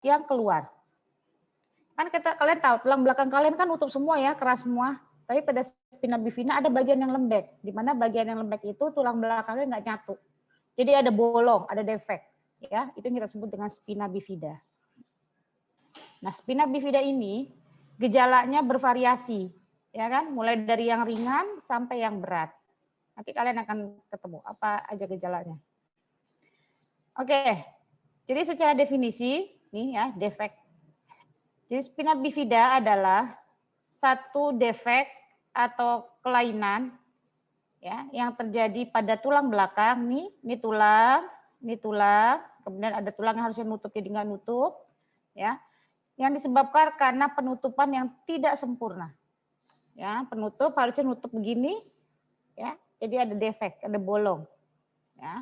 yang keluar. Kan kalian tahu tulang belakang kalian kan nutup semua ya, keras semua. Tapi pada spina bifida ada bagian yang lembek, di mana bagian yang lembek itu tulang belakangnya nggak nyatu. Jadi ada bolong, ada defek. Ya, itu yang kita sebut dengan spina bifida. Nah, spina bifida ini gejalanya bervariasi, ya kan? Mulai dari yang ringan sampai yang berat. Nanti kalian akan ketemu apa aja gejalanya. Oke, jadi secara definisi, nih ya, defek. Jadi spina bifida adalah satu defek atau kelainan ya yang terjadi pada tulang belakang nih, ini tulang, kemudian ada tulang yang harusnya nutup jadi nggak nutup, ya, yang disebabkan karena penutupan yang tidak sempurna. Ya, penutup harusnya nutup begini, ya, jadi ada defek, ada bolong, ya.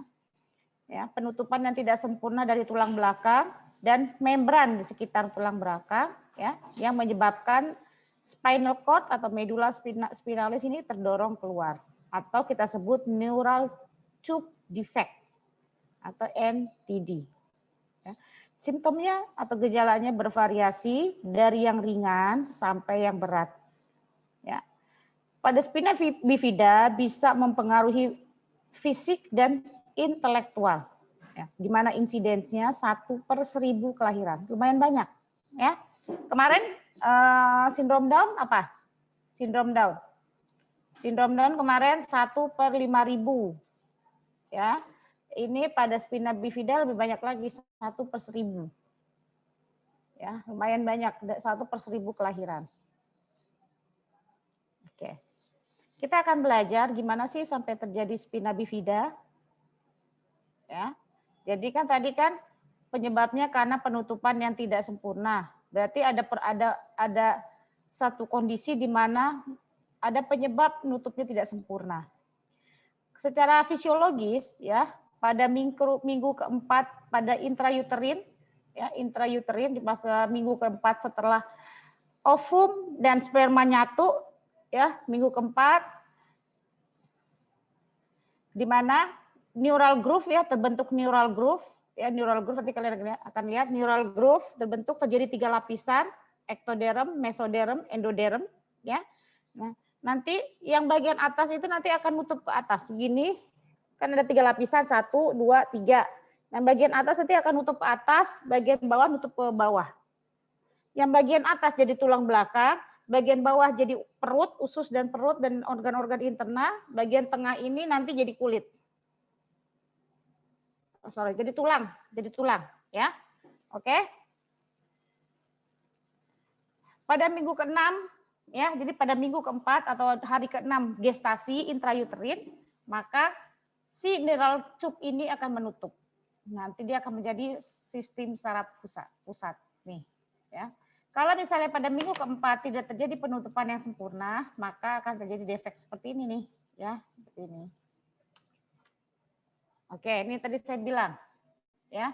Ya, penutupan yang tidak sempurna dari tulang belakang dan membran di sekitar tulang belakang ya yang menyebabkan spinal cord atau medula spinalis ini terdorong keluar atau kita sebut neural tube defect atau NTD. Ya. Simptomnya atau gejalanya bervariasi dari yang ringan sampai yang berat. Ya. Pada spina bifida bisa mempengaruhi fisik dan intelektual, ya, di mana insidensnya 1/1000 kelahiran, lumayan banyak, ya. Kemarin sindrom Down apa? Sindrom Down kemarin 1/5000, ya. Ini pada spina bifida lebih banyak lagi 1/1000, ya, lumayan banyak 1/1000 kelahiran. Oke. Kita akan belajar gimana sih sampai terjadi spina bifida. Ya. Jadi kan tadi kan penyebabnya karena penutupan yang tidak sempurna. Berarti ada satu kondisi di mana ada penyebab nutupnya tidak sempurna. Secara fisiologis ya, pada minggu keempat pada intrauterin ya, intrauterin di masa minggu keempat setelah ovum dan sperma nyatu ya, minggu keempat di mana neural groove ya, terbentuk neural groove ya, neural groove nanti kalian akan lihat neural groove terbentuk terjadi 3 lapisan, ektoderm, mesoderm, endoderm ya. Nah, nanti yang bagian atas itu nanti akan nutup ke atas begini. Kan ada 3 lapisan, 1 2 3. Yang bagian atas nanti akan nutup ke atas, bagian bawah nutup ke bawah. Yang bagian atas jadi tulang belakang, bagian bawah jadi perut, usus dan perut dan organ-organ interna, bagian tengah ini nanti jadi kulit. Jadi tulang ya. Oke. Pada minggu ke-6 ya, jadi pada minggu ke-4 atau hari ke-6 gestasi intrauterin, maka si neural tube ini akan menutup. Nanti dia akan menjadi sistem saraf pusat nih ya. Kalau misalnya pada minggu keempat tidak terjadi penutupan yang sempurna, maka akan terjadi defek seperti ini nih, ya, seperti ini. Oke, ini tadi saya bilang, ya.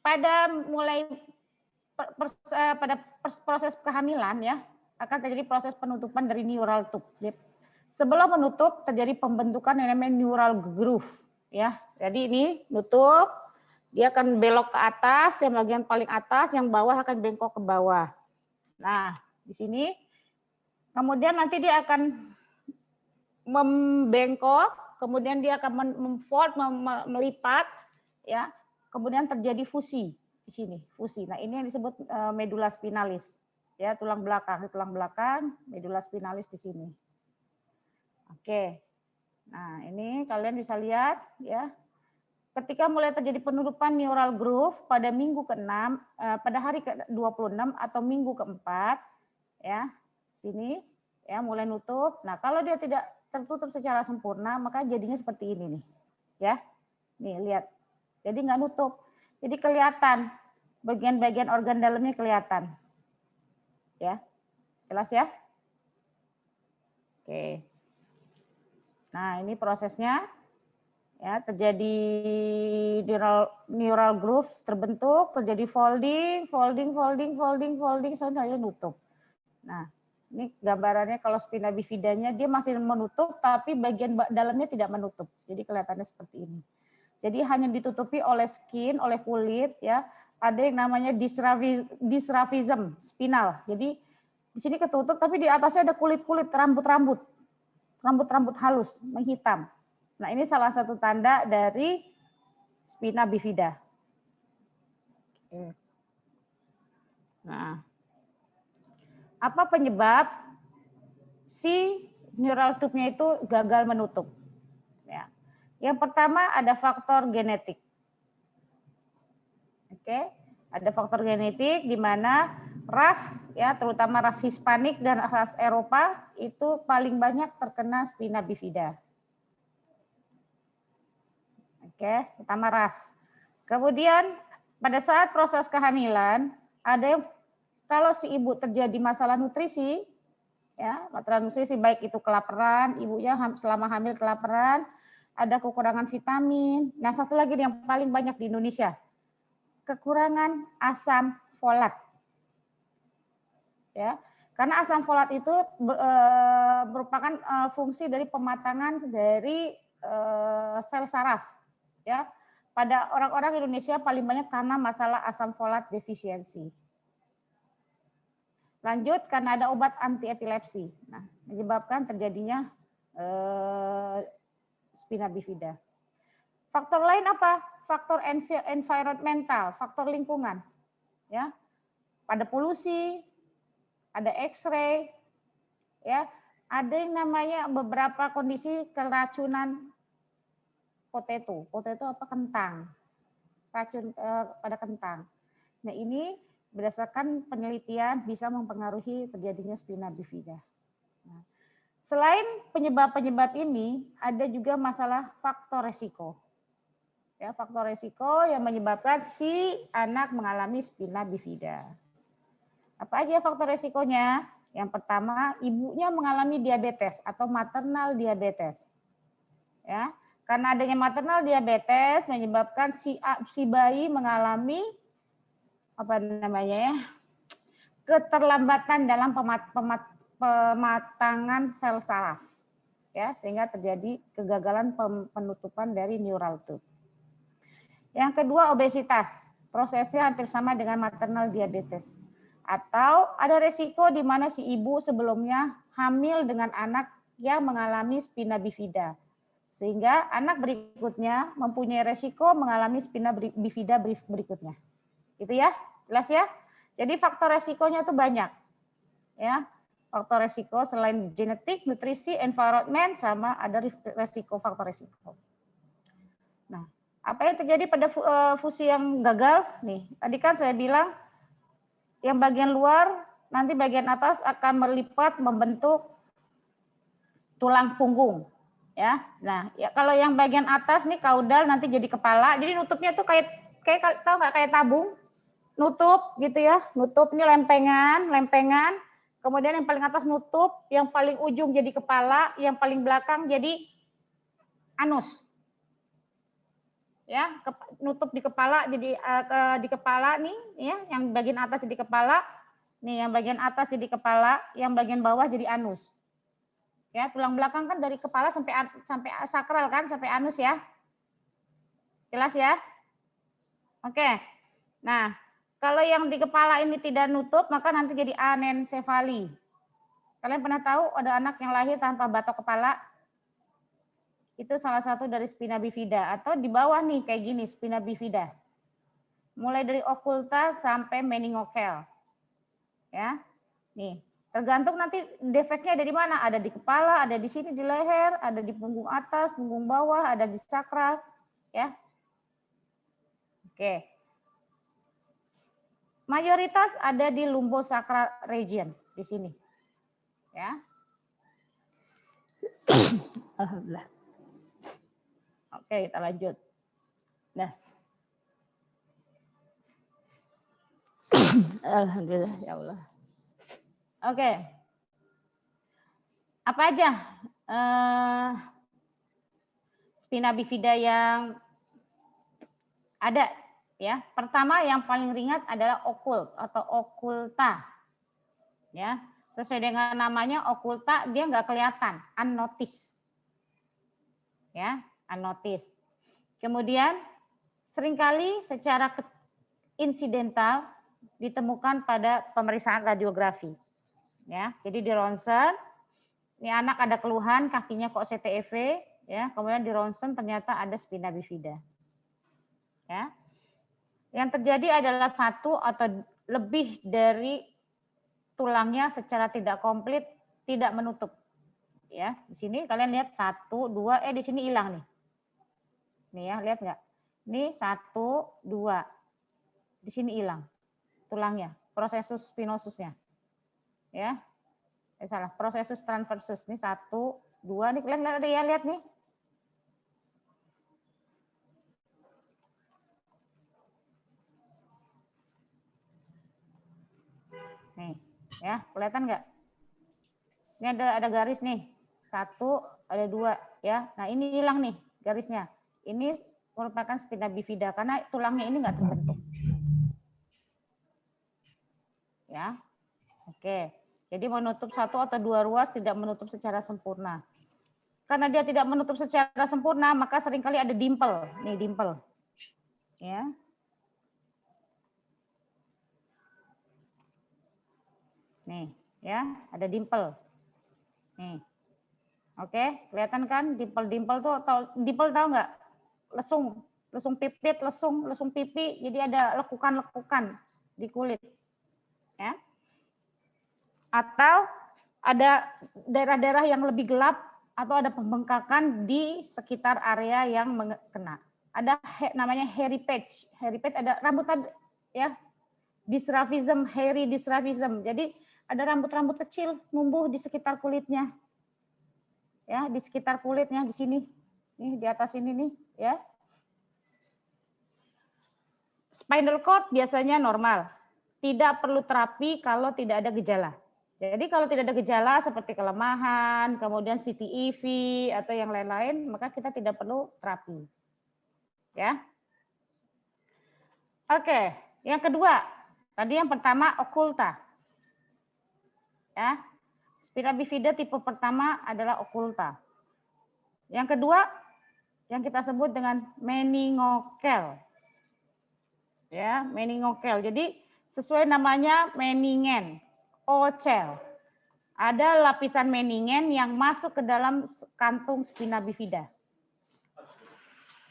Pada proses kehamilan, ya, akan terjadi proses penutupan dari neural tube. Sebelum menutup terjadi pembentukan yang namanya neural groove, ya. Jadi ini nutup. Dia akan belok ke atas, yang bagian paling atas, yang bawah akan bengkok ke bawah. Nah, di sini, kemudian nanti dia akan membengkok, kemudian dia akan memfold, melipat, ya. Kemudian terjadi fusi di sini, fusi. Nah, ini yang disebut medula spinalis, ya, tulang belakang, medula spinalis di sini. Oke. Nah, ini kalian bisa lihat, ya. Ketika mulai terjadi penutupan neural groove pada minggu ke-6, pada hari ke-26 atau minggu ke-4, ya, sini, ya, mulai nutup. Nah, kalau dia tidak tertutup secara sempurna, maka jadinya seperti ini nih, ya. Nih, lihat. Jadi nggak nutup. Jadi kelihatan, bagian-bagian organ dalamnya kelihatan. Ya, jelas ya? Oke. Nah, ini prosesnya. Ya, terjadi neural groove terbentuk, terjadi folding sampai nutup. Nah, ini gambarannya kalau spina bifidanya dia masih menutup tapi bagian dalamnya tidak menutup. Jadi kelihatannya seperti ini. Jadi hanya ditutupi oleh skin, oleh kulit ya. Ada yang namanya dysraphism spinal. Jadi di sini ketutup tapi di atasnya ada kulit-kulit, rambut-rambut halus, menghitam. Nah, ini salah satu tanda dari spina bifida. Nah, apa penyebab si neural tube-nya itu gagal menutup? Ya. Yang pertama ada faktor genetik. Oke, ada faktor genetik di mana ras ya, terutama ras Hispanik dan ras Eropa itu paling banyak terkena spina bifida. Oke, pertama ras. Kemudian pada saat proses kehamilan ada yang kalau si ibu terjadi masalah nutrisi ya, masalah nutrisi baik itu kelaparan, ibunya selama hamil kelaparan, ada kekurangan vitamin. Nah, satu lagi yang paling banyak di Indonesia, kekurangan asam folat. Ya, karena asam folat itu merupakan fungsi dari pematangan dari sel saraf. Ya, pada orang-orang Indonesia paling banyak karena masalah asam folat defisiensi. Lanjut karena ada obat anti epilepsi. Nah, menyebabkan terjadinya spina bifida. Faktor lain apa? Faktor environmental, faktor lingkungan. Ya, pada polusi, ada X-ray, ya, ada yang namanya beberapa kondisi keracunan potato. Potato apa? Kentang. Racun pada kentang. Nah, ini berdasarkan penelitian bisa mempengaruhi terjadinya spina bifida. Nah, selain penyebab-penyebab ini, ada juga masalah faktor resiko. Ya, faktor resiko yang menyebabkan si anak mengalami spina bifida. Apa aja faktor resikonya? Yang pertama, ibunya mengalami diabetes atau maternal diabetes. Ya, karena adanya maternal diabetes menyebabkan si bayi mengalami apa namanya ya? Keterlambatan dalam pematangan sel saraf. Ya, sehingga terjadi kegagalan penutupan dari neural tube. Yang kedua, obesitas. Prosesnya hampir sama dengan maternal diabetes. Atau ada resiko di mana si ibu sebelumnya hamil dengan anak yang mengalami spina bifida. Sehingga anak berikutnya mempunyai resiko mengalami spina bifida berikutnya. Gitu ya, jelas ya? Jadi faktor resikonya itu banyak. Ya, faktor resiko selain genetik, nutrisi, environment, sama ada resiko faktor resiko. Nah, apa yang terjadi pada fusi yang gagal? Nih, tadi kan saya bilang yang bagian luar nanti bagian atas akan melipat membentuk tulang punggung, ya. Nah, ya kalau yang bagian atas nih kaudal nanti jadi kepala. Jadi nutupnya tuh kayak tahu nggak kayak tabung? Nutup gitu ya. Nutup ini lempengan. Kemudian yang paling atas nutup, yang paling ujung jadi kepala, yang paling belakang jadi anus. Ya, nutup di kepala jadi di kepala nih ya, yang bagian atas jadi kepala, nih yang bagian atas jadi kepala, yang bagian bawah jadi anus. Ya, tulang belakang kan dari kepala sampai sakral kan, sampai anus ya. Jelas ya? Oke. Nah, kalau yang di kepala ini tidak nutup, maka nanti jadi anencefali. Kalian pernah tahu ada anak yang lahir tanpa batok kepala? Itu salah satu dari spina bifida, atau di bawah nih kayak gini spina bifida. Mulai dari okulta sampai meningokel. Ya. Nih, tergantung nanti defeknya ada di mana, ada di kepala, ada di sini di leher, ada di punggung atas, punggung bawah, ada di sakral, ya. Oke. Mayoritas ada di lumbosacral region di sini. Ya. Alhamdulillah. Oke, kita lanjut. Nah. Alhamdulillah ya Allah. Oke. Apa aja spina bifida yang ada ya? Pertama yang paling ringan adalah okult atau okulta. Ya, sesuai dengan namanya okulta, dia nggak kelihatan, unnoticed. Ya, unnoticed. Kemudian seringkali secara insidental ditemukan pada pemeriksaan radiografi. Ya, jadi di ronsen, ini anak ada keluhan kakinya kok CTEV, ya, kemudian di ronsen ternyata ada spina bifida. Ya, yang terjadi adalah satu atau lebih dari tulangnya secara tidak komplit, tidak menutup. Ya, di sini kalian lihat 1, 2, di sini hilang nih. Nih ya, lihat nggak? Ini 1, 2. Di sini hilang tulangnya, prosesus spinosusnya. Ya, salah, prosesus transversus. Ini 1, 2, nih kalian lihat nih. Nih, ya, kelihatan nggak? Ini ada garis nih, 1, ada 2, ya. Nah ini hilang nih garisnya. Ini merupakan spina bifida karena tulangnya ini nggak terbentuk. Ya, oke. Jadi menutup 1 atau 2 ruas, tidak menutup secara sempurna. Karena dia tidak menutup secara sempurna, maka seringkali ada dimple. Nih dimple. Ya. Nih, ya, ada dimple. Nih. Oke, kelihatan kan dimple-dimple tuh, dimple tahu nggak? Lesung pipit, lesung pipi, jadi ada lekukan-lekukan di kulit. Ya. Atau ada daerah-daerah yang lebih gelap atau ada pembengkakan di sekitar area yang kena. Ada namanya hairy patch. Hairy patch ada rambut ya. Dystrophism, hairy dystrophism. Jadi ada rambut-rambut kecil numbuh di sekitar kulitnya. Ya, di sekitar kulitnya di sini. Nih di atas ini nih, ya. Spinal cord biasanya normal. Tidak perlu terapi kalau tidak ada gejala. Jadi kalau tidak ada gejala seperti kelemahan, kemudian CTEV atau yang lain-lain, maka kita tidak perlu terapi. Ya. Oke, yang kedua. Tadi yang pertama okulta. Ya. Spina bifida tipe pertama adalah okulta. Yang kedua yang kita sebut dengan meningokel. Ya, meningokel. Jadi sesuai namanya meningen. Ocel. Ada lapisan meningen yang masuk ke dalam kantung spina bifida.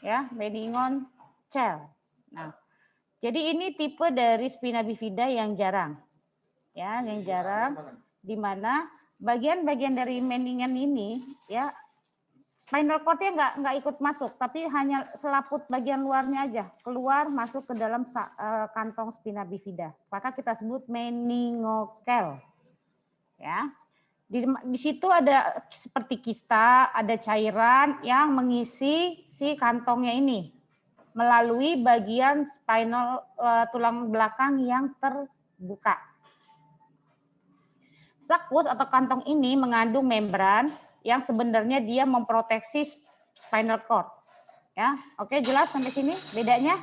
Ya, meningon cell. Nah, jadi ini tipe dari spina bifida yang jarang. Ya, yang jarang di mana bagian-bagian dari meningen ini ya spinal cord-nya nggak ikut masuk, tapi hanya selaput bagian luarnya aja keluar masuk ke dalam kantong spina bifida. Maka kita sebut meningokel. Ya, di situ ada seperti kista, ada cairan yang mengisi si kantongnya ini melalui bagian spinal tulang belakang yang terbuka. Sakus atau kantong ini mengandung membran yang sebenarnya dia memproteksi spinal cord. Ya, oke, jelas sampai sini bedanya?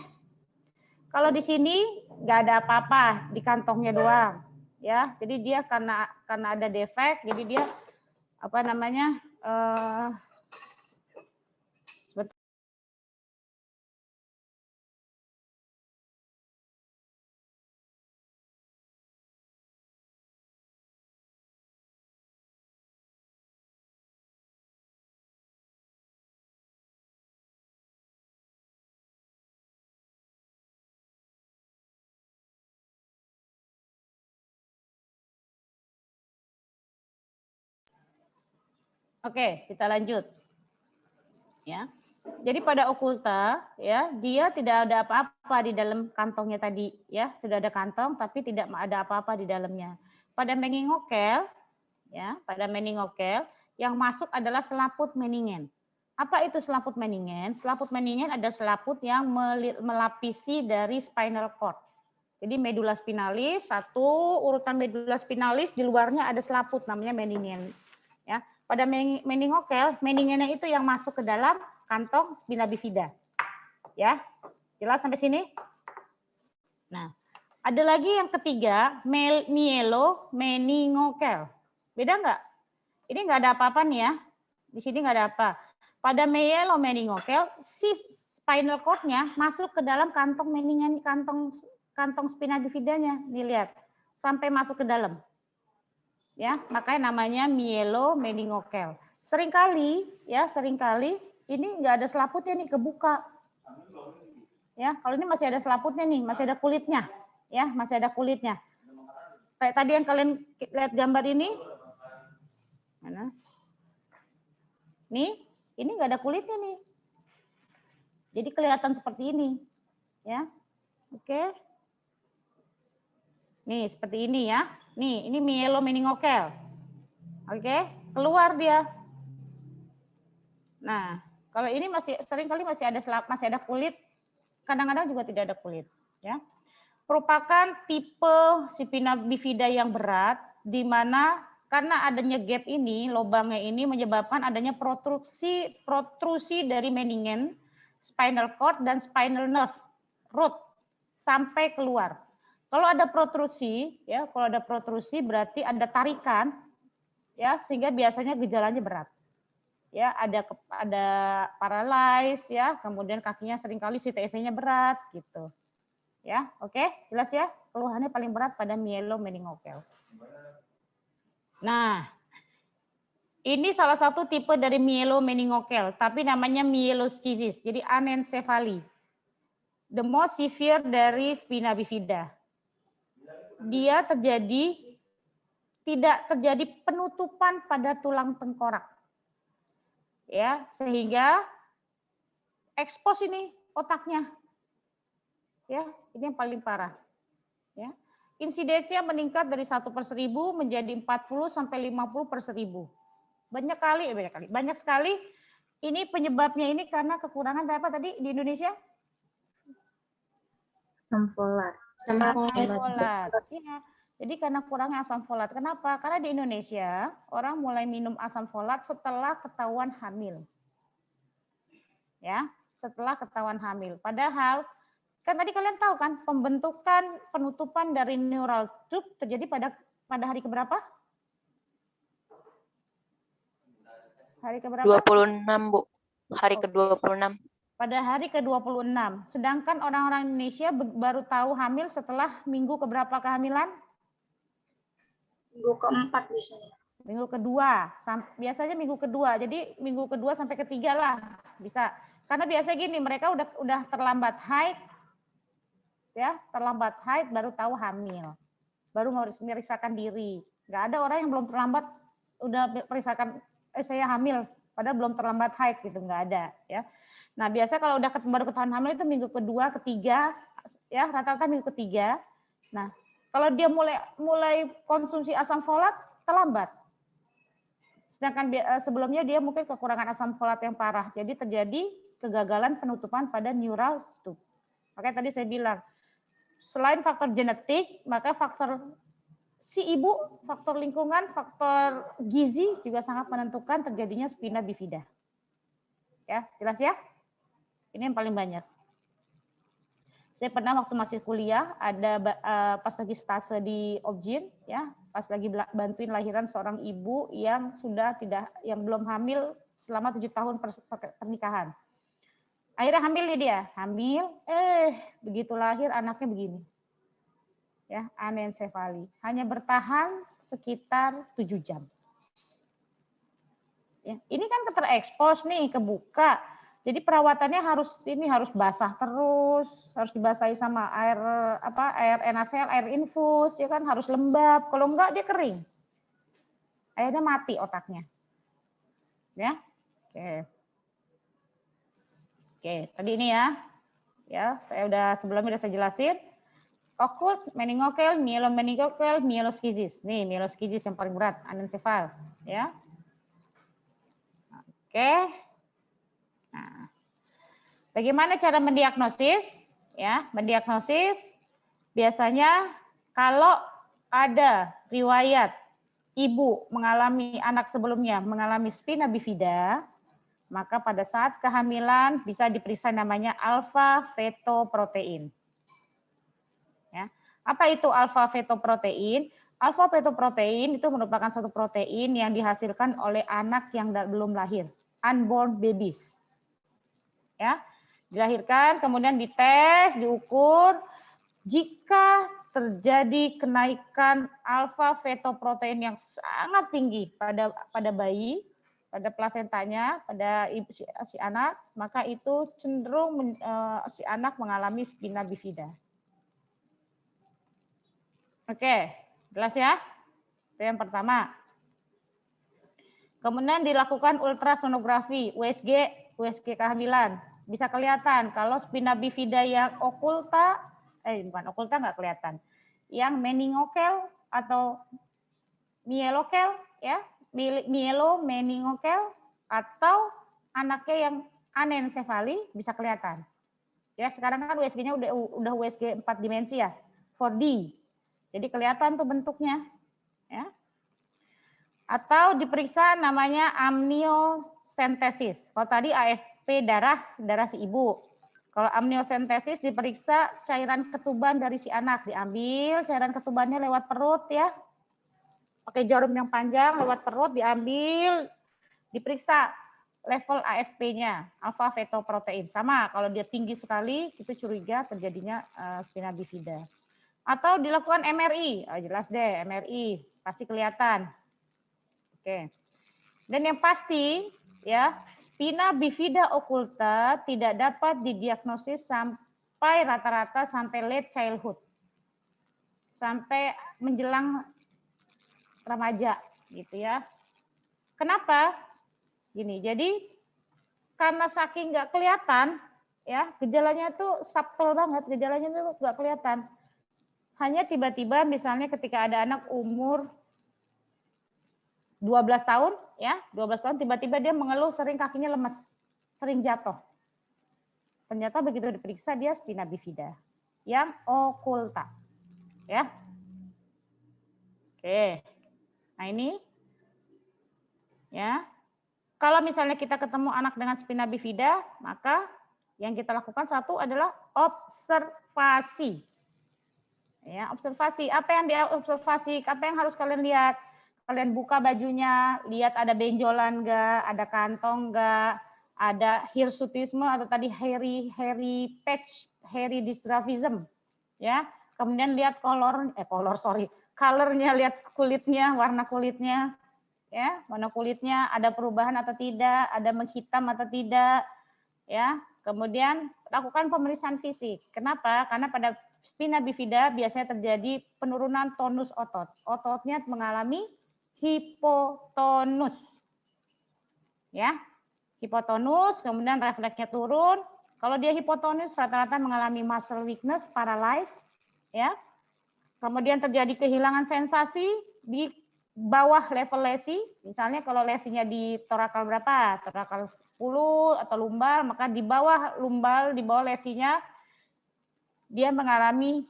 Kalau di sini nggak ada apa-apa di kantongnya doang, ya. Jadi dia karena ada defek, jadi dia apa namanya? Oke, kita lanjut. Ya. Jadi pada okulta ya, dia tidak ada apa-apa di dalam kantongnya tadi ya, sudah ada kantong tapi tidak ada apa-apa di dalamnya. Pada meningokel ya, pada meningokel yang masuk adalah selaput meningen. Apa itu selaput meningen? Selaput meningen ada selaput yang melapisi dari spinal cord. Jadi medula spinalis, satu urutan medula spinalis di luarnya ada selaput namanya meningen. Ya, pada meningokel, meningennya itu yang masuk ke dalam kantong spina bifida. Ya, jelas sampai sini? Nah, ada lagi yang ketiga, mielomeningokel. Beda nggak? Ini nggak ada apa-apa nih ya. Di sini nggak ada apa. Pada mielomeningokel, si spinal cord-nya masuk ke dalam kantong meningen, kantong spina bifidanya. Nih lihat, sampai masuk ke dalam. Ya, makanya namanya myelomeningokel. Seringkali ini nggak ada selaputnya nih, kebuka. Ya, kalau ini masih ada selaputnya nih, masih ada kulitnya. Ya, masih ada kulitnya. Kayak tadi yang kalian lihat gambar ini. Mana? Nih, ini nggak ada kulitnya nih. Jadi kelihatan seperti ini. Ya. Oke. Nih, seperti ini ya. Nih, ini myelomeningokel. Oke, keluar dia. Nah, kalau ini seringkali masih ada kulit, kadang-kadang juga tidak ada kulit, ya. Merupakan tipe spina bifida yang berat, di mana karena adanya gap ini, lubangnya ini menyebabkan adanya protrusi dari meningen, spinal cord dan spinal nerve root sampai keluar. Kalau ada protrusi, ya, kalau ada protrusi berarti ada tarikan, ya, sehingga biasanya gejalanya berat. Ya, ada paralyze, ya, kemudian kakinya seringkali CTV-nya berat gitu. Ya, oke, jelas ya? Keluhannya paling berat pada myelomeningokel. Nah, ini salah satu tipe dari myelomeningokel, tapi namanya myeloskisis, jadi anencefali. The most severe dari spina bifida. Dia tidak terjadi penutupan pada tulang tengkorak. Ya, sehingga ekspos ini otaknya. Ya, ini yang paling parah. Ya. Insidensinya meningkat dari 1/1000 menjadi 40 sampai 50 per 1000. Banyak sekali. Ini penyebabnya ini karena kekurangan apa tadi di Indonesia? Asam folat. Asam folat. Ya. Jadi karena kurangnya asam folat. Kenapa? Karena di Indonesia orang mulai minum asam folat setelah ketahuan hamil. Ya, setelah ketahuan hamil. Padahal kan tadi kalian tahu kan pembentukan penutupan dari neural tube terjadi pada hari keberapa? Hari keberapa? 26, Bu. Hari ke-26. Pada hari ke-26. Sedangkan orang-orang Indonesia baru tahu hamil setelah minggu keberapa kehamilan? Minggu keempat biasanya. Minggu kedua. Biasanya minggu kedua. Jadi minggu kedua sampai ketiga lah bisa. Karena biasa gini, mereka udah terlambat haid, ya, terlambat haid baru tahu hamil. Baru memeriksakan diri. Nggak ada orang yang belum terlambat udah periksakan saya hamil, padahal belum terlambat haid gitu, nggak ada, ya. Nah, biasa kalau udah baru ketahuan hamil itu minggu kedua, ketiga, ya, rata-rata minggu ketiga. Nah, kalau dia mulai konsumsi asam folat terlambat. Sedangkan sebelumnya dia mungkin kekurangan asam folat yang parah. Jadi terjadi kegagalan penutupan pada neural tube. Makanya tadi saya bilang, selain faktor genetik, maka faktor si ibu, faktor lingkungan, faktor gizi juga sangat menentukan terjadinya spina bifida. Ya, jelas ya? Ini yang paling banyak. Saya pernah waktu masih kuliah ada pas lagi stase di Objin, ya, pas lagi bantuin lahiran seorang ibu yang yang belum hamil selama 7 tahun pernikahan. Akhirnya hamil dia, begitu lahir anaknya begini. Ya, anencefali. Hanya bertahan sekitar 7 jam. Ya, ini kan terekspos nih, kebuka. Jadi perawatannya harus basah terus, harus dibasahi sama air NaCl, air infus, ya kan, harus lembab. Kalau enggak dia kering. Akhirnya mati otaknya. Ya. Oke, tadi ini ya. Ya, sebelumnya saya jelasin. Akut, meningokel, myelomeningokel, myeloskisis. Nih, myeloskisis yang paling berat, anencefal, ya. Oke. Nah, bagaimana cara mendiagnosis? Ya, mendiagnosis biasanya kalau ada riwayat ibu anak sebelumnya mengalami spina bifida, maka pada saat kehamilan bisa diperiksa namanya alfa fetoprotein. Ya. Apa itu alfa fetoprotein? Alfa fetoprotein itu merupakan suatu protein yang dihasilkan oleh anak yang belum lahir, unborn babies. Ya. Dilahirkan, kemudian dites, diukur. Jika terjadi kenaikan alfa fetoprotein yang sangat tinggi pada bayi, pada plasentanya, pada ibu si anak, maka itu cenderung si anak mengalami spina bifida. Oke, jelas ya? Itu yang pertama. Kemudian dilakukan ultrasonografi, USG kehamilan. Bisa kelihatan kalau spina bifida yang okulta, bukan okulta nggak kelihatan. Yang meningokel atau mielokel, ya, mielomeningokel atau anaknya yang anencefali bisa kelihatan. Ya, sekarang kan USG-nya udah USG 4 dimensi ya, 4D. Jadi kelihatan tuh bentuknya, ya. Atau diperiksa namanya amniocentesis. Kalau tadi AFP darah si ibu. Kalau amniocentesis diperiksa cairan ketuban dari si anak, diambil cairan ketubannya lewat perut ya. Pakai jarum yang panjang lewat perut diambil, diperiksa level AFP-nya, alpha fetoprotein. Sama, kalau dia tinggi sekali itu curiga terjadinya spina bifida. Atau dilakukan MRI, jelas deh MRI, pasti kelihatan. Oke. Dan yang pasti ya, spina bifida occulta tidak dapat didiagnosis sampai rata-rata sampai late childhood. Sampai menjelang remaja gitu ya. Kenapa? Gini, jadi karena saking nggak kelihatan ya, gejalanya tuh subtle banget, gejalanya tuh nggak kelihatan. Hanya tiba-tiba misalnya ketika ada anak umur 12 tahun ya, 12 tahun tiba-tiba dia mengeluh sering kakinya lemes, sering jatuh. Ternyata begitu diperiksa dia spina bifida yang okulta. Ya. Oke. Nah, ini ya. Kalau misalnya kita ketemu anak dengan spina bifida, maka yang kita lakukan satu adalah observasi. Ya, observasi. Apa yang diobservasi? Apa yang harus kalian lihat? Kalian buka bajunya, lihat ada benjolan enggak, ada kantong enggak, ada hirsutisme atau tadi hairy patch, hairy dystrophism. Ya. Kemudian lihat colornya, lihat kulitnya, warna kulitnya. Ya, warna kulitnya ada perubahan atau tidak, ada menghitam atau tidak. Ya. Kemudian lakukan pemeriksaan fisik. Kenapa? Karena pada spina bifida biasanya terjadi penurunan tonus otot. Ototnya mengalami hipotonus. Ya. Hipotonus, kemudian refleksnya turun. Kalau dia hipotonus rata-rata mengalami muscle weakness, paralyzed, ya. Kemudian terjadi kehilangan sensasi di bawah level lesi. Misalnya kalau lesinya di torakal berapa? Torakal 10 atau lumbar, maka di bawah lumbar, di bawah lesinya dia mengalami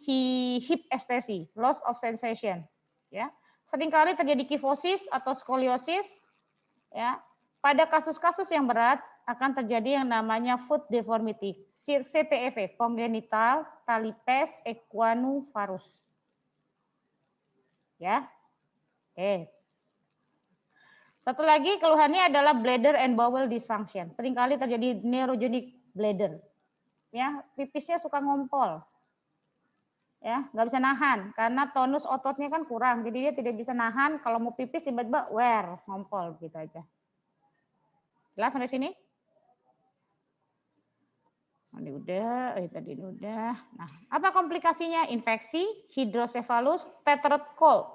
hip estesi, loss of sensation, ya. Seringkali terjadi kifosis atau skoliosis, ya. Pada kasus-kasus yang berat akan terjadi yang namanya foot deformity, CTEV, congenital talipes equinovarus. Ya. Oke. Satu lagi keluhannya adalah bladder and bowel dysfunction. Seringkali terjadi neurogenic bladder. Ya, pipisnya suka ngompol. Ya, nggak bisa nahan karena tonus ototnya kan kurang, jadi dia tidak bisa nahan. Kalau mau pipis tiba-tiba ngompol gitu aja. Jelas sampai sini? Ini udah, tadi ini udah. Nah, apa komplikasinya? Infeksi, hidrocephalus, tethered cord.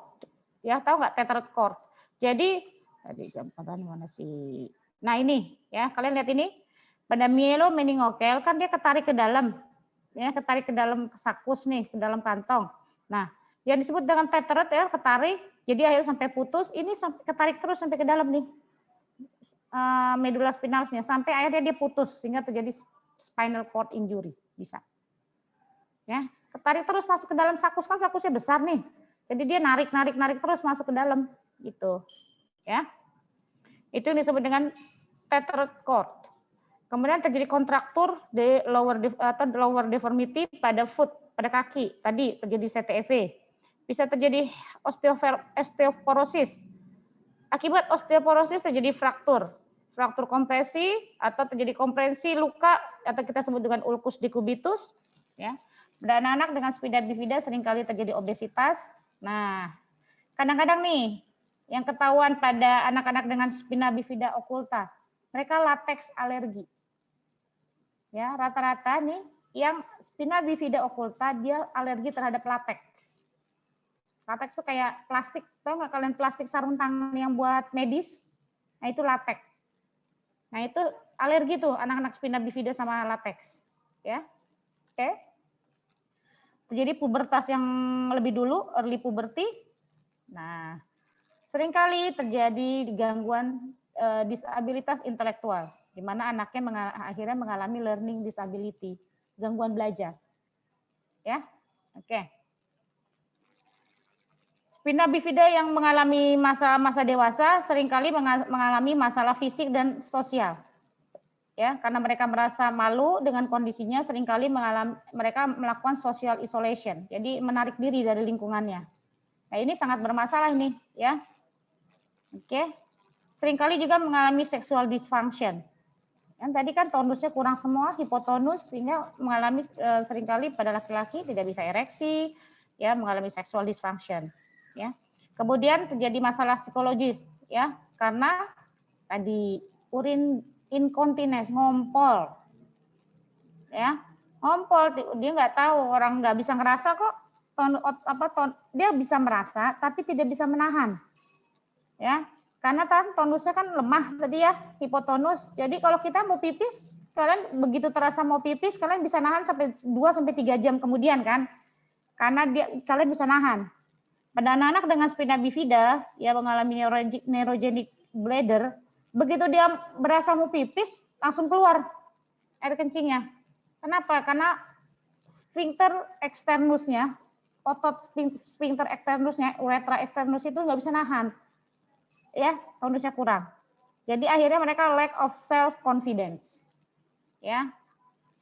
Ya, tahu nggak tethered cord? Jadi tadi gambaran mana sih? Nah ini, ya kalian lihat ini. Pada mielomeningokel kan dia ketarik ke dalam. Ya, ketarik ke dalam sakus nih, ke dalam kantong. Nah, yang disebut dengan tethered ya, ketarik, jadi akhirnya sampai putus, ini sampai ketarik terus sampai ke dalam nih. Medula spinalsnya sampai akhirnya dia putus sehingga terjadi spinal cord injury, bisa. Ya, ketarik terus masuk ke dalam sakus, kan sakusnya besar nih. Jadi dia narik terus masuk ke dalam gitu. Ya. Itu disebut dengan tethered cord. Kemudian terjadi kontraktur di lower deformity pada foot, pada kaki. Tadi terjadi CTEV. Bisa terjadi osteoporosis. Akibat osteoporosis terjadi fraktur. fraktur kompresi atau terjadi kompresi luka atau kita sebut dengan ulcus decubitus, ya. Pada anak-anak dengan spina bifida seringkali terjadi obesitas. Nah, kadang-kadang nih yang ketahuan pada anak-anak dengan spina bifida occulta, mereka lateks alergi. Ya, rata-rata nih yang spina bifida occulta dia alergi terhadap lateks. Lateks itu kayak plastik, tahu nggak kalian plastik sarung tangan yang buat medis? Nah itu lateks. Nah itu alergi tuh anak-anak spina bifida sama lateks. Ya, oke. Terjadi pubertas yang lebih dulu, early puberty. Nah, seringkali terjadi gangguan disabilitas intelektual, di mana anaknya akhirnya mengalami learning disability, gangguan belajar. Ya, oke. Spina bifida yang mengalami masa dewasa seringkali mengalami masalah fisik dan sosial. Ya, karena mereka merasa malu dengan kondisinya, seringkali mereka melakukan social isolation. Jadi menarik diri dari lingkungannya. Nah, ini sangat bermasalah ini, ya. Oke. Seringkali juga mengalami sexual dysfunction. Yang tadi kan tonusnya kurang semua, hipotonus, sehingga mengalami seringkali pada laki-laki tidak bisa ereksi, ya, mengalami sexual dysfunction, ya. Kemudian terjadi masalah psikologis, ya, karena tadi urin incontinence, ngompol, ya, ngompol, dia nggak tahu, orang nggak bisa ngerasa kok, dia bisa merasa tapi tidak bisa menahan, ya, karena kan tonusnya kan lemah tadi ya, hipotonus. Jadi kalau kita mau pipis, kalian begitu terasa mau pipis, kalian bisa nahan sampai 2-3 jam kemudian kan, karena kalian bisa nahan. Pada anak-anak dengan spina bifida yang mengalami neurogenic bladder, begitu dia berasa mau pipis, langsung keluar air kencingnya. Kenapa? Karena sphincter externusnya, otot sphincter externusnya, uretra externus itu nggak bisa nahan. Ya, tonusnya kurang. Jadi akhirnya mereka lack of self confidence. Ya.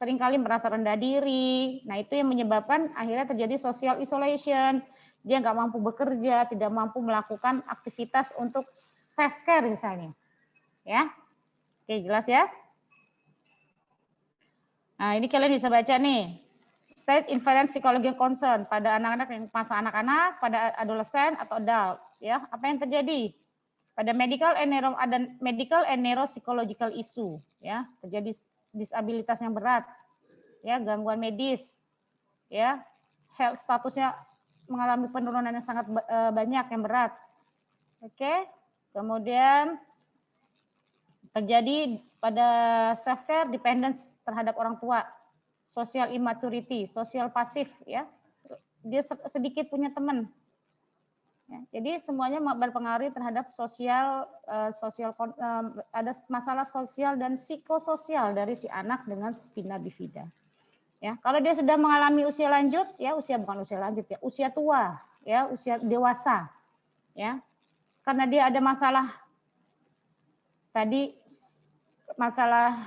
Seringkali merasa rendah diri. Nah, itu yang menyebabkan akhirnya terjadi social isolation. Dia nggak mampu bekerja, tidak mampu melakukan aktivitas untuk self care misalnya. Ya. Oke, jelas ya? Nah, ini kalian bisa baca nih. State inference psychology concern pada anak-anak yang masa anak-anak, pada adolescent atau adult, ya. Apa yang terjadi? Pada medical and neuropsychological issue, ya, terjadi disabilitas yang berat, ya, gangguan medis, ya, health statusnya mengalami penurunan yang sangat banyak yang berat. Oke, kemudian terjadi pada self care dependence terhadap orang tua, social immaturity, social pasif, ya, dia sedikit punya teman. Ya, jadi semuanya berpengaruh terhadap ada masalah sosial dan psikososial dari si anak dengan spina bifida. Ya, kalau dia sudah mengalami usia lanjut, ya usia tua, ya usia dewasa, ya, karena dia ada masalah tadi, masalah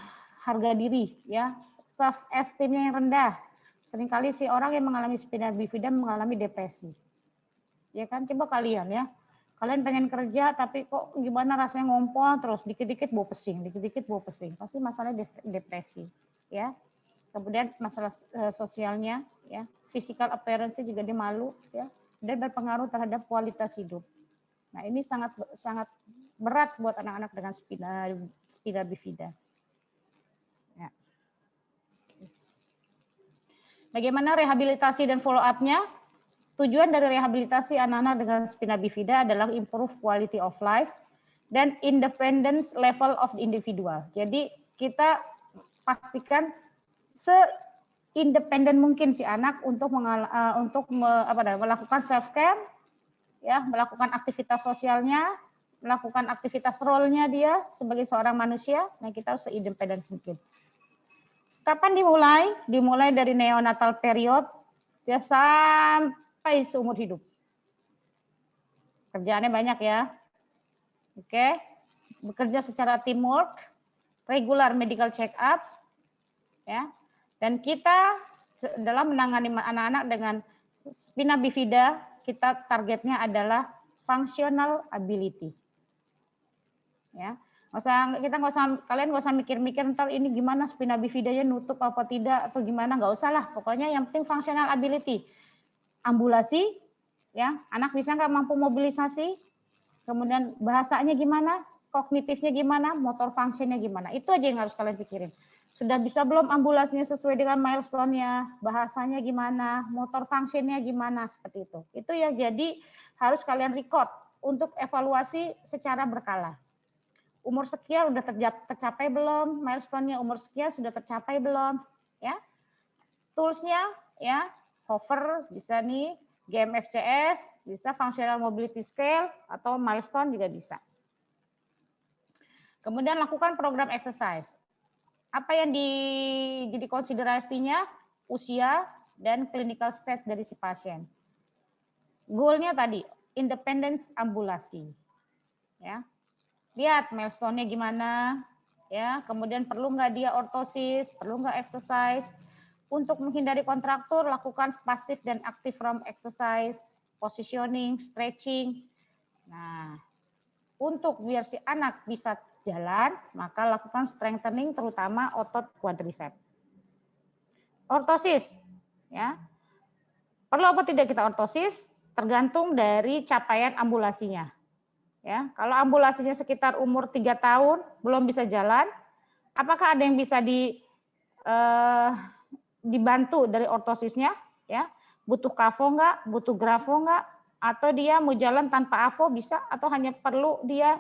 harga diri, ya, self esteemnya yang rendah. Seringkali si orang yang mengalami spina bifida mengalami depresi. Ya kan, coba kalian ya, kalian pengen kerja tapi kok gimana rasanya ngompol terus, dikit-dikit bau pesing, pasti masalah depresi, ya. Kemudian masalah sosialnya, ya, physical appearance juga dia malu, ya, dan berpengaruh terhadap kualitas hidup. Nah, ini sangat berat buat anak-anak dengan spina bifida. Ya. Bagaimana rehabilitasi dan follow up-nya? Tujuan dari rehabilitasi anak-anak dengan spina bifida adalah improve quality of life dan independence level of the individual. Jadi kita pastikan se-independen mungkin si anak untuk melakukan self care, ya, melakukan aktivitas sosialnya, melakukan aktivitas role-nya dia sebagai seorang manusia. Nah, kita harus se-independen mungkin. Kapan dimulai? Dimulai dari neonatal period, ya, sampai seumur hidup. Kerjaannya banyak ya. Oke. Bekerja secara teamwork, regular medical check up, ya. Dan kita dalam menangani anak-anak dengan spina bifida, kita targetnya adalah functional ability. Ya. Kalian nggak usah mikir-mikir ntar ini gimana spina bifidanya nutup apa tidak atau gimana, nggak usah lah. Pokoknya yang penting functional ability, ambulasi, ya anak bisa nggak mampu mobilisasi, kemudian bahasanya gimana, kognitifnya gimana, motor functionnya gimana, itu aja yang harus kalian pikirin. Sudah bisa belum ambulasinya sesuai dengan milestone-nya, bahasanya gimana, motor functionnya gimana, seperti itu. Itu yang jadi harus kalian record untuk evaluasi secara berkala. Umur sekian udah tercapai belum, milestone-nya umur sekian sudah tercapai belum, ya. Tools-nya ya, hover bisa nih, GMFCS, bisa functional mobility scale atau milestone juga bisa. Kemudian lakukan program exercise. Apa yang jadi konsiderasinya? Usia dan clinical state dari si pasien. Goalnya tadi, independence ambulasi. Ya. Lihat milestone-nya gimana, ya. Kemudian perlu nggak dia ortosis, perlu nggak exercise. Untuk menghindari kontraktur, lakukan passive dan active from exercise, positioning, stretching. Nah, untuk biar si anak bisa jalan, maka lakukan strengthening terutama otot quadriceps. Ortosis, ya. Perlu apa tidak kita ortosis? Tergantung dari capaian ambulasinya. Ya, kalau ambulasinya sekitar umur 3 tahun belum bisa jalan, apakah ada yang bisa dibantu dari ortosisnya? Ya, butuh kavo nggak? Butuh grafo nggak? Atau dia mau jalan tanpa avo bisa? Atau hanya perlu dia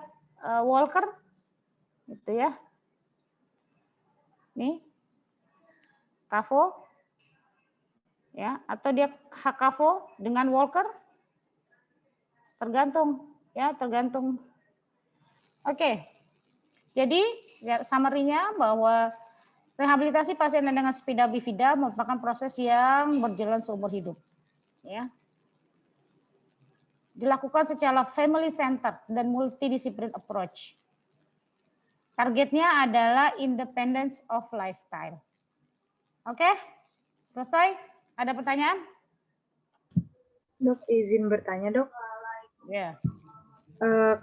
walker? Gitu ya. Nih, kavo, ya, atau dia hakavo dengan walker, tergantung, ya, tergantung. Oke, jadi ya, summary-nya bahwa rehabilitasi pasien dengan spina bifida merupakan proses yang berjalan seumur hidup, ya. Dilakukan secara family center dan multidisiplin approach. Targetnya adalah independence of lifestyle. Oke, selesai? Ada pertanyaan? Dok, izin bertanya, Dok. Ya.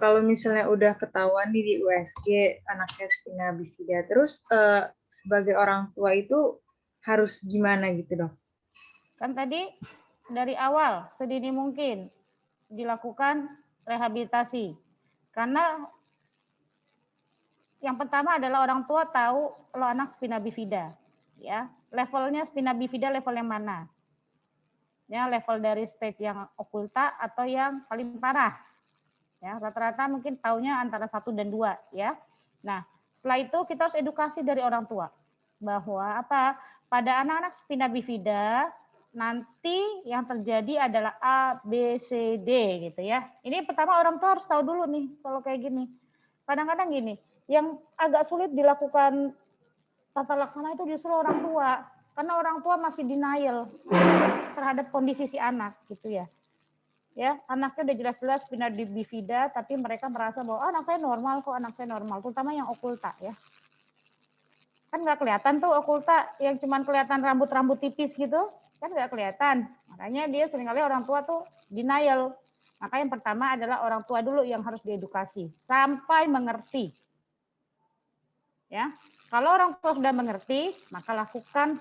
Kalau misalnya udah ketahuan nih di USG anaknya spina bifida, terus sebagai orang tua itu harus gimana gitu, Dok? Kan tadi dari awal sedini mungkin dilakukan rehabilitasi. Karena yang pertama adalah orang tua tahu kalau anak spina bifida, ya. Levelnya spina bifida level yang mana? Ya, level dari stage yang okulta atau yang paling parah. Ya, rata-rata mungkin taunya antara 1 dan 2, ya. Nah, setelah itu kita harus edukasi dari orang tua bahwa apa? Pada anak-anak spina bifida nanti yang terjadi adalah A, B, C, D gitu ya. Ini pertama orang tua harus tahu dulu nih kalau kayak gini. Kadang-kadang gini, yang agak sulit dilakukan tata laksana itu justru orang tua. Karena orang tua masih denial terhadap kondisi si anak gitu ya. Ya, anaknya udah jelas-jelas spina bifida, tapi mereka merasa bahwa anak saya normal kok, anak saya normal, terutama yang okulta ya. Kan nggak kelihatan tuh okulta, yang cuman kelihatan rambut-rambut tipis gitu, kan nggak kelihatan. Makanya dia seringkali orang tua tuh denial. Maka yang pertama adalah orang tua dulu yang harus diedukasi sampai mengerti. Ya, kalau orang tua sudah mengerti, maka lakukan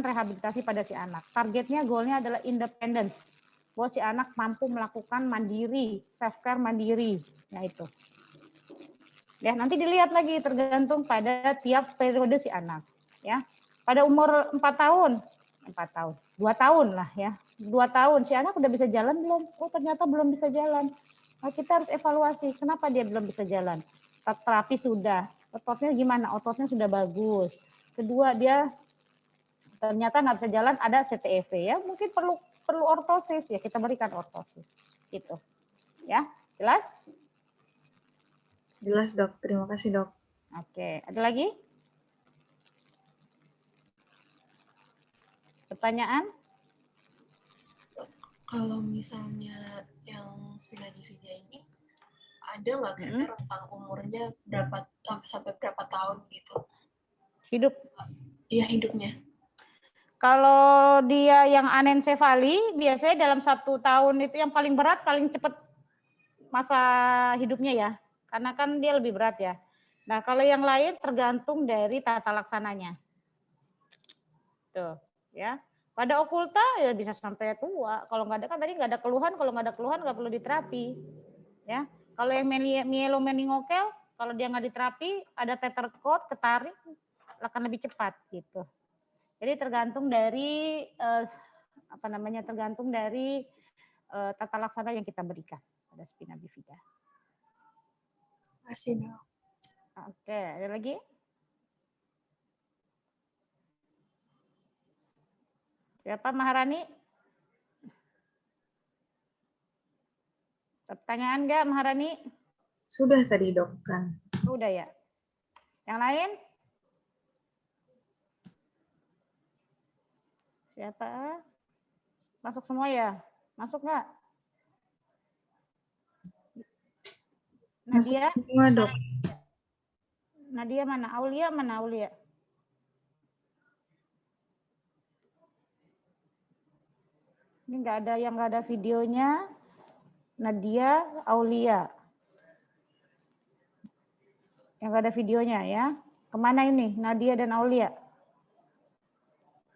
rehabilitasi pada si anak. Targetnya, goalnya adalah independence. Bahwa si anak mampu melakukan mandiri, self-care mandiri. Nah itu. Ya, nanti dilihat lagi tergantung pada tiap periode si anak. Ya, pada umur 4 tahun, 2 tahun lah ya. 2 tahun si anak udah bisa jalan belum? Oh ternyata belum bisa jalan. Nah, kita harus evaluasi kenapa dia belum bisa jalan. Terapi sudah, ototnya gimana? Ototnya sudah bagus. Kedua dia ternyata nggak bisa jalan, ada CTEV ya, mungkin perlu ortosis ya, kita berikan ortosis gitu ya. Jelas? Jelas, Dok. Terima kasih, Dok. Oke, ada lagi pertanyaan? Kalau misalnya yang spina bifida ini ada nggak kira-kira rentang umurnya berapa sampai berapa tahun gitu? Hidup? Iya, hidupnya. Kalau dia yang anencefali, biasanya dalam 1 tahun itu yang paling berat, paling cepat masa hidupnya ya. karena kan dia lebih berat ya. Nah, kalau yang lain tergantung dari tata laksananya. Tuh, ya. Pada okulta ya bisa sampai tua. Kalau nggak ada kan tadi nggak ada keluhan, kalau nggak ada keluhan nggak perlu diterapi. Ya. Kalau yang myelomeningokel, kalau dia nggak diterapi, ada tether cord, ketarik, akan lebih cepat gitu. Jadi tergantung dari tergantung dari tata laksana yang kita berikan pada spina bifida. Masih dong. Oke, ada lagi? Siapa Maharani? Pertanyaan nggak Maharani? Sudah tadi dok kan. Udah ya. Yang lain? Siapa? Masuk semua ya? Masuk nggak? Masuk Nadia? semua dok. Nadia mana? Aulia mana Aulia? Ini nggak ada yang nggak ada videonya. Nadia, Aulia. Yang nggak ada videonya ya. Kemana ini? Nadia dan Aulia.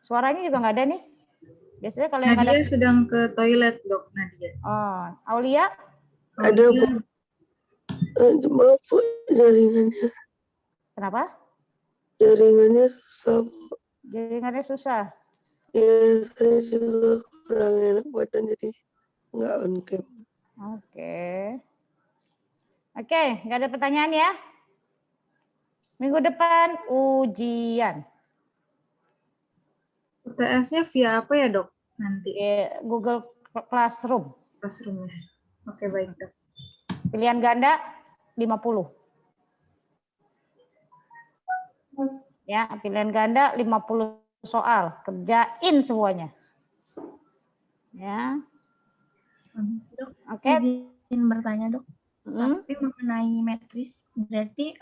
Suaranya juga nggak ada nih. Biasanya kalau yang nggak ada. Nadia sedang ke toilet dok Nadia. Oh, Aulia? Ada Bu. Cuma Bu jaringannya. Kenapa? Jaringannya susah Bu. Jaringannya susah. Ya saya juga kurang enak badan jadi nggak on cam. Oke, nggak ada pertanyaan ya? Minggu depan ujian. UTS-nya via apa ya dok nanti? Google Classroom. Classroom-nya. Oke baik dok. Pilihan ganda 50. Ya, pilihan ganda 50 soal. Kerjain semuanya. Ya. Dok, Oke. izin bertanya dok. Tapi mengenai matris, berarti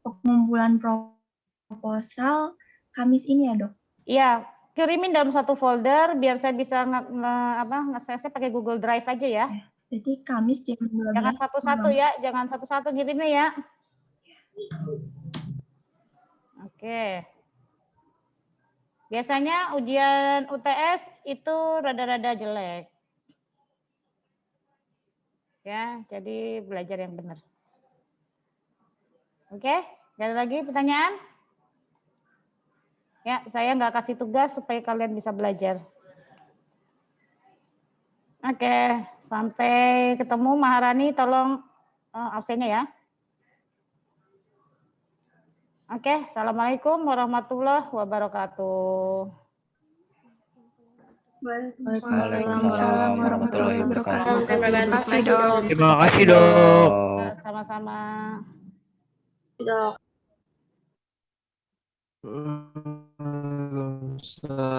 pengumpulan proposal Kamis ini ya dok? Iya, kirimin dalam satu folder biar saya bisa nge-access pakai Google Drive aja ya. Berarti Kamis jam 12. Jangan satu-satu ya, jangan satu-satu ngirimnya ya. Oke. Biasanya ujian UTS itu rada-rada jelek. Ya, jadi belajar yang benar. Oke, ada lagi pertanyaan? Ya, saya nggak kasih tugas supaya kalian bisa belajar. Oke, sampai ketemu Maharani, tolong absennya ya. Oke, Assalamualaikum warahmatullahi wabarakatuh. Waalaikumsalam warahmatullahi wabarakatuh. Terima kasih dok. Terima kasih dok. Sama-sama. Dok. Waalaikumsalam.